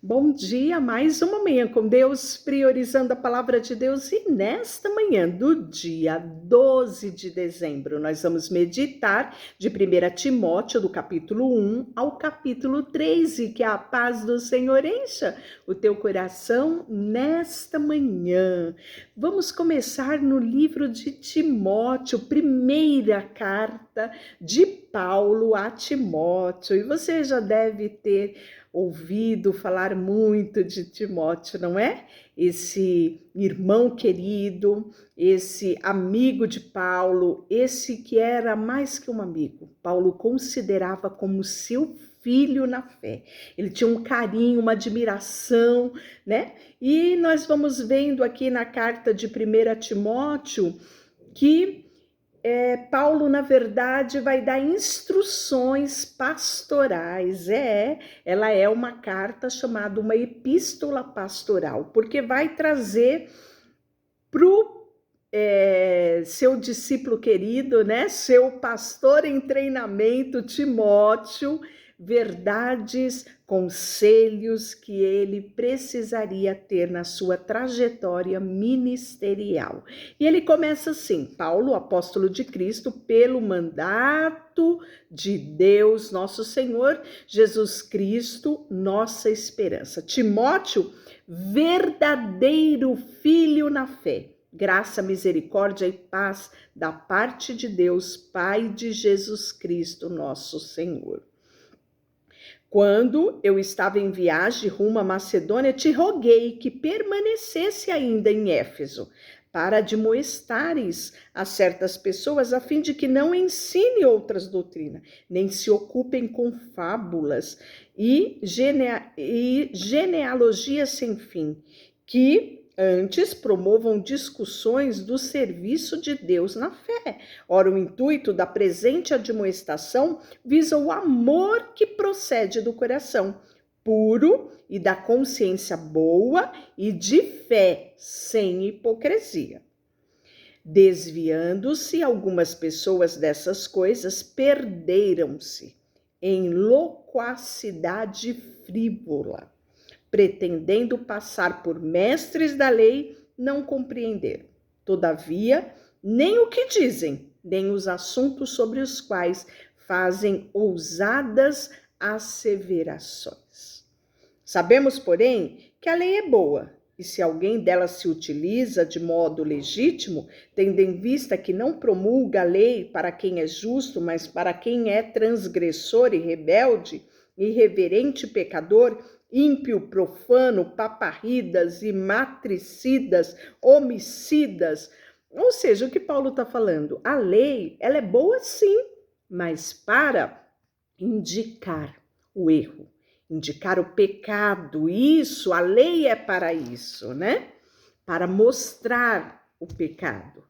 Bom dia, mais uma manhã com Deus, priorizando a palavra de Deus. E nesta manhã do dia 12 de dezembro, nós vamos meditar de 1 Timóteo, do capítulo 1 ao capítulo 3, e que a paz do Senhor encha o teu coração nesta manhã. Vamos começar no livro de Timóteo, primeira carta de Paulo a Timóteo. E você já deve ter ouvido falar muito de Timóteo, não é? Esse irmão querido, esse amigo de Paulo, esse que era mais que um amigo. Paulo considerava como seu filho na fé. Ele tinha um carinho, uma admiração, né? E nós vamos vendo aqui na carta de 1 Timóteo que Paulo, na verdade, vai dar instruções pastorais. Ela é uma carta chamada uma epístola pastoral, porque vai trazer para o seu discípulo querido, né, seu pastor em treinamento, Timóteo, verdades, conselhos que ele precisaria ter na sua trajetória ministerial. E ele começa assim: Paulo, apóstolo de Cristo, pelo mandato de Deus, nosso Senhor, Jesus Cristo, nossa esperança. Timóteo, verdadeiro filho na fé. Graça, misericórdia e paz da parte de Deus, Pai de Jesus Cristo, nosso Senhor. Quando eu estava em viagem rumo à Macedônia, te roguei que permanecesse ainda em Éfeso, para admoestares a certas pessoas, a fim de que não ensine outras doutrinas, nem se ocupem com fábulas e genealogias sem fim, que antes promovam discussões do serviço de Deus na fé. Ora, o intuito da presente admoestação visa o amor que procede do coração puro e da consciência boa e de fé sem hipocrisia. Desviando-se algumas pessoas dessas coisas, perderam-se em loquacidade frívola, pretendendo passar por mestres da lei, não compreenderam. Todavia, nem o que dizem, nem os assuntos sobre os quais fazem ousadas asseverações. Sabemos, porém, que a lei é boa, e se alguém dela se utiliza de modo legítimo, tendo em vista que não promulga a lei para quem é justo, mas para quem é transgressor e rebelde, irreverente pecador, ímpio, profano, paparridas e matricidas, homicidas. Ou seja, o que Paulo está falando? A lei, ela é boa sim, mas para indicar o erro, indicar o pecado. Isso, a lei é para isso, né? Para mostrar o pecado.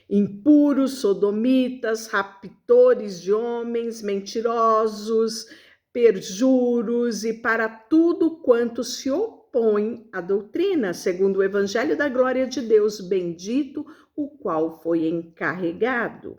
Impuros, sodomitas, raptores de homens, mentirosos, perjuros e para tudo quanto se opõe à doutrina, segundo o evangelho da glória de Deus, bendito o qual foi encarregado.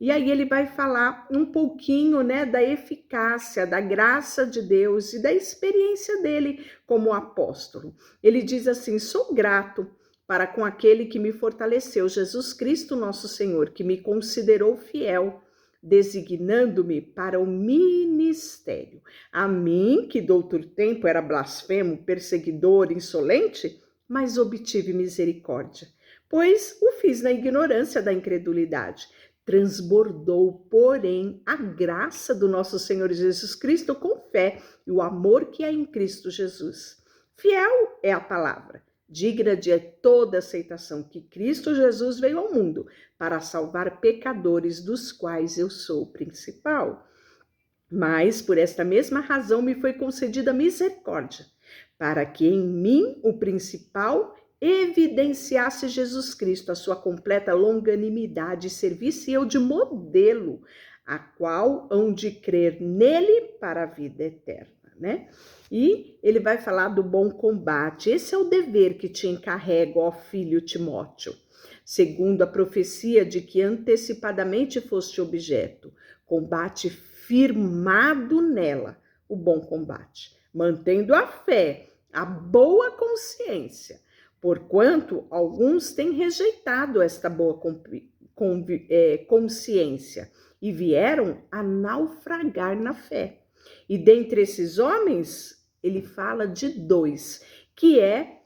E aí ele vai falar um pouquinho, né, da eficácia, da graça de Deus e da experiência dele como apóstolo. Ele diz assim: sou grato para com aquele que me fortaleceu, Jesus Cristo nosso Senhor, que me considerou fiel, designando-me para o ministério. A mim, que de outro tempo era blasfemo, perseguidor, insolente, mas obtive misericórdia, pois o fiz na ignorância da incredulidade. Transbordou, porém, a graça do nosso Senhor Jesus Cristo com fé e o amor que há em Cristo Jesus. Fiel é a palavra, digna de toda aceitação, que Cristo Jesus veio ao mundo para salvar pecadores, dos quais eu sou o principal. Mas, por esta mesma razão, me foi concedida misericórdia, para que em mim, o principal, evidenciasse Jesus Cristo, a sua completa longanimidade, e servisse eu de modelo, a qual hão de crer nele para a vida eterna, né? E ele vai falar do bom combate. Esse é o dever que te encarrego, ó filho Timóteo, segundo a profecia de que antecipadamente foste objeto. Combate firmado nela o bom combate, mantendo a fé, a boa consciência, porquanto alguns têm rejeitado esta boa consciência e vieram a naufragar na fé. E dentre esses homens, ele fala de dois, que é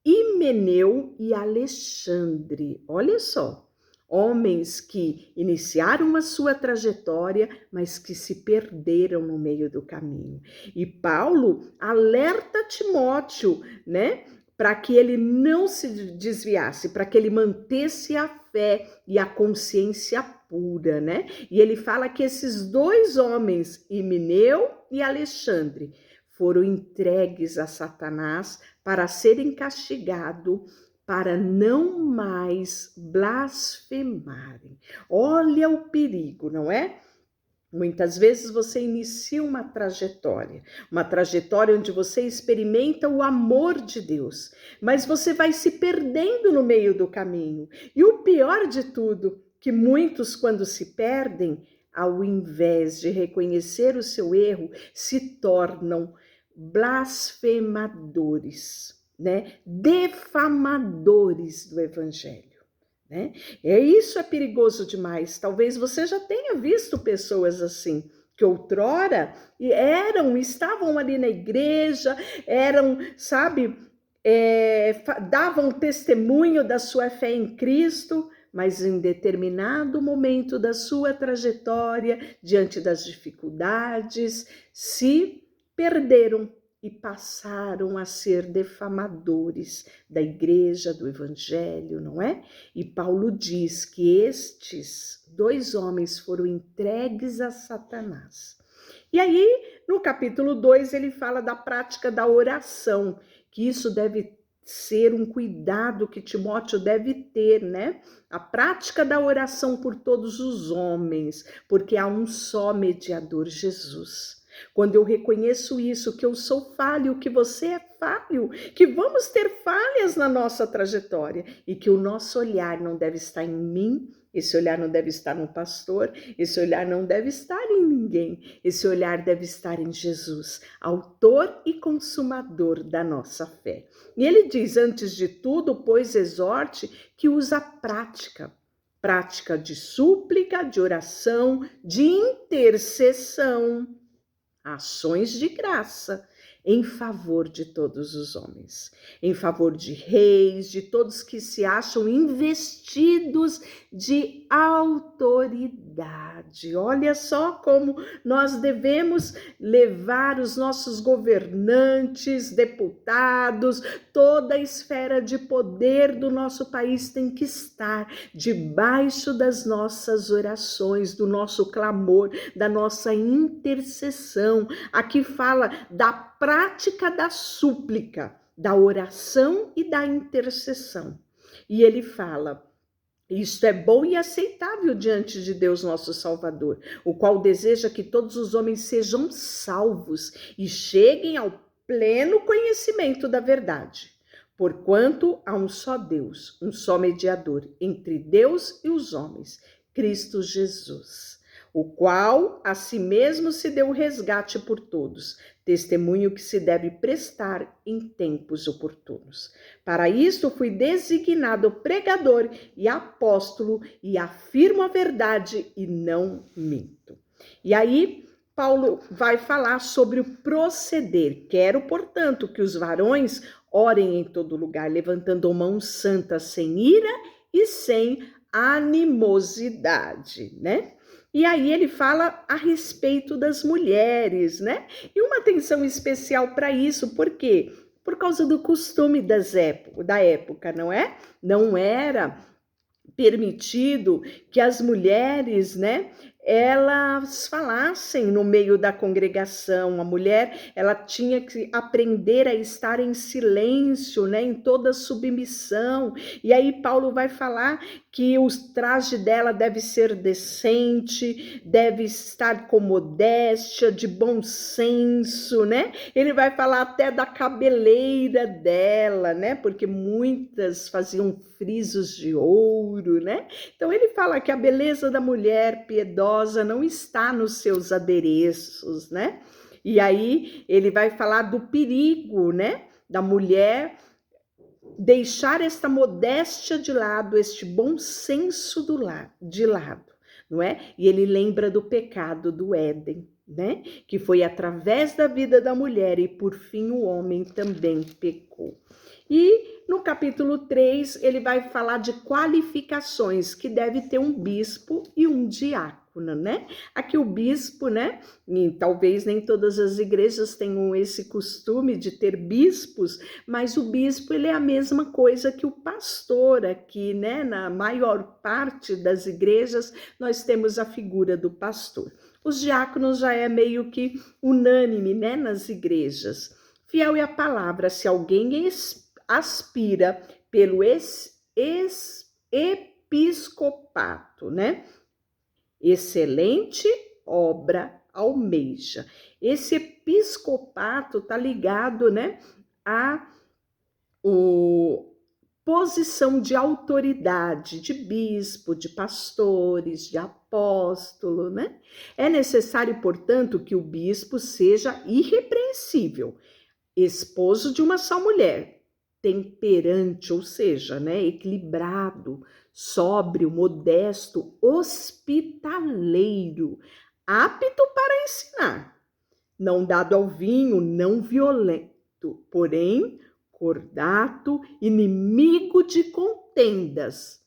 Himeneu e Alexandre. Olha só, homens que iniciaram a sua trajetória, mas que se perderam no meio do caminho. E Paulo alerta Timóteo, né, para que ele não se desviasse, para que ele mantesse a fé e a consciência pura, né? E ele fala que esses dois homens, Himeneu e Alexandre, foram entregues a Satanás para serem castigados, para não mais blasfemarem. Olha o perigo, não é? Muitas vezes você inicia uma trajetória onde você experimenta o amor de Deus, mas você vai se perdendo no meio do caminho. E o pior de tudo, que muitos, quando se perdem, ao invés de reconhecer o seu erro, se tornam blasfemadores, né? Defamadores do evangelho. Né? Isso é perigoso demais. Talvez você já tenha visto pessoas assim, que outrora estavam ali na igreja, davam testemunho da sua fé em Cristo, mas em determinado momento da sua trajetória, diante das dificuldades, se perderam e passaram a ser defamadores da igreja, do evangelho, não é? E Paulo diz que estes dois homens foram entregues a Satanás. E aí, no capítulo 2, ele fala da prática da oração, que isso deve ser um cuidado que Timóteo deve ter, né? A prática da oração por todos os homens, porque há um só mediador, Jesus. Quando eu reconheço isso, que eu sou falho, que você é falho, que vamos ter falhas na nossa trajetória e que o nosso olhar não deve estar em mim, esse olhar não deve estar no pastor, esse olhar não deve estar em ninguém, esse olhar deve estar em Jesus, autor e consumador da nossa fé. E ele diz, antes de tudo, pois exorte que usa prática de súplica, de oração, de intercessão, ações de graça em favor de todos os homens, em favor de reis, de todos que se acham investidos de autoridade. Olha só como nós devemos levar os nossos governantes, deputados, toda a esfera de poder do nosso país tem que estar debaixo das nossas orações, do nosso clamor, da nossa intercessão. Aqui fala da prática da súplica, da oração e da intercessão. E ele fala, isto é bom e aceitável diante de Deus nosso Salvador, o qual deseja que todos os homens sejam salvos e cheguem ao pleno conhecimento da verdade. Porquanto há um só Deus, um só mediador entre Deus e os homens, Cristo Jesus, o qual a si mesmo se deu resgate por todos, testemunho que se deve prestar em tempos oportunos. Para isto fui designado pregador e apóstolo e afirmo a verdade e não minto. E aí Paulo vai falar sobre o proceder. Quero, portanto, que os varões orem em todo lugar, levantando mãos santas, sem ira e sem animosidade, né? E aí ele fala a respeito das mulheres, né? E uma atenção especial para isso, por quê? Por causa do costume da época, não é? Não era permitido que as mulheres, né, elas falassem no meio da congregação. A mulher, ela tinha que aprender a estar em silêncio, né, em toda submissão. E aí Paulo vai falar que o traje dela deve ser decente, deve estar com modéstia, de bom senso, né? Ele vai falar até da cabeleira dela, né? Porque muitas faziam frisos de ouro, né? Então ele fala que a beleza da mulher piedosa não está nos seus adereços, né? E aí ele vai falar do perigo, né, da mulher deixar esta modéstia de lado, este bom senso de lado, não é? E ele lembra do pecado do Éden, né? Que foi através da vida da mulher e por fim o homem também pecou. E no capítulo 3 ele vai falar de qualificações que deve ter um bispo e um diácono, né? Aqui o bispo, né? E talvez nem todas as igrejas tenham esse costume de ter bispos, mas o bispo ele é a mesma coisa que o pastor aqui, né? Na maior parte das igrejas nós temos a figura do pastor. Os diáconos já é meio que unânime, né? Nas igrejas. Fiel é a palavra, se alguém aspira pelo episcopato, né? Excelente obra almeja. Esse episcopato tá ligado, né, a posição de autoridade, de bispo, de pastores, de apóstolo, né? É necessário, portanto, que o bispo seja irrepreensível, esposo de uma só mulher, temperante, ou seja, né, equilibrado, sóbrio, modesto, hospitaleiro, apto para ensinar, não dado ao vinho, não violento, porém cordato, inimigo de contendas,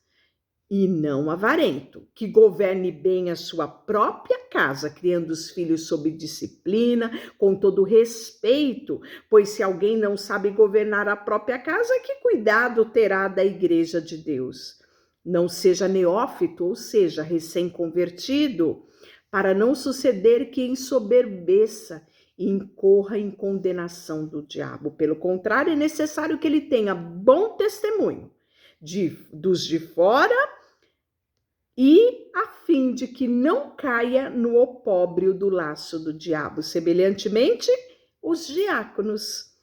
e não avarento, que governe bem a sua própria casa, criando os filhos sob disciplina, com todo respeito, pois se alguém não sabe governar a própria casa, que cuidado terá da igreja de Deus? Não seja neófito, ou seja, recém-convertido, para não suceder que ensoberbeça e incorra em condenação do diabo. Pelo contrário, é necessário que ele tenha bom testemunho dos de fora, e a fim de que não caia no opróbrio do laço do diabo. Semelhantemente, os diáconos.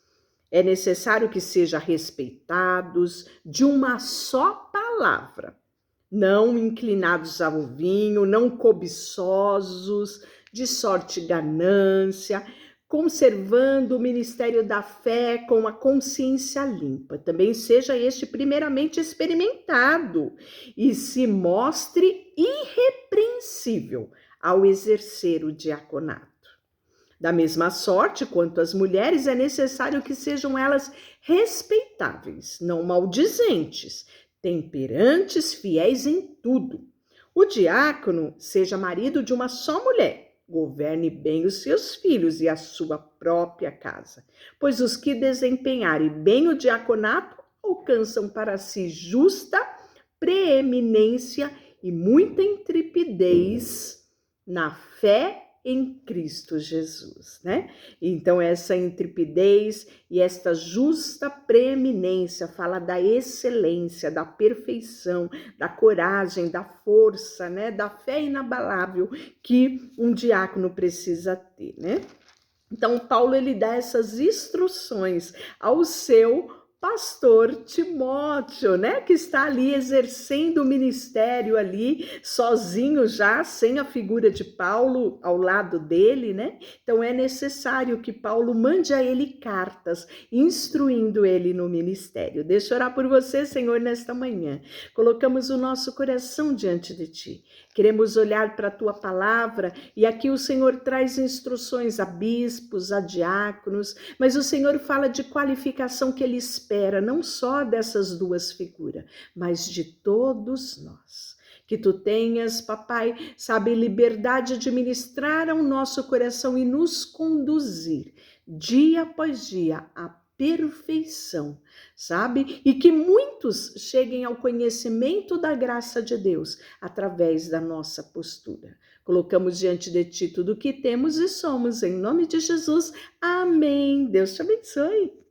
É necessário que sejam respeitados de uma só palavra, não inclinados ao vinho, não cobiçosos, de sorte ganância, conservando o ministério da fé com a consciência limpa. Também seja este primeiramente experimentado e se mostre irrepreensível ao exercer o diaconato. Da mesma sorte, quanto às mulheres, é necessário que sejam elas respeitáveis, não maldizentes, temperantes, fiéis em tudo. O diácono seja marido de uma só mulher, governe bem os seus filhos e a sua própria casa, pois os que desempenharem bem o diaconato alcançam para si justa preeminência e muita intrepidez na fé em Cristo Jesus, né? Então essa intrepidez e esta justa preeminência fala da excelência, da perfeição, da coragem, da força, né? Da fé inabalável que um diácono precisa ter, né? Então Paulo ele dá essas instruções ao seu pastor Timóteo, né, que está ali exercendo o ministério ali sozinho já, sem a figura de Paulo ao lado dele, né? Então é necessário que Paulo mande a ele cartas, instruindo ele no ministério. Deixa eu orar por você, Senhor, nesta manhã. Colocamos o nosso coração diante de ti. Queremos olhar para a tua palavra e aqui o Senhor traz instruções a bispos, a diáconos, mas o Senhor fala de qualificação que ele espera, não só dessas duas figuras, mas de todos nós. Que tu tenhas, papai, sabe, liberdade de ministrar ao nosso coração e nos conduzir dia após dia a perfeição, sabe? E que muitos cheguem ao conhecimento da graça de Deus através da nossa postura. Colocamos diante de ti tudo o que temos e somos, em nome de Jesus. Amém. Deus te abençoe.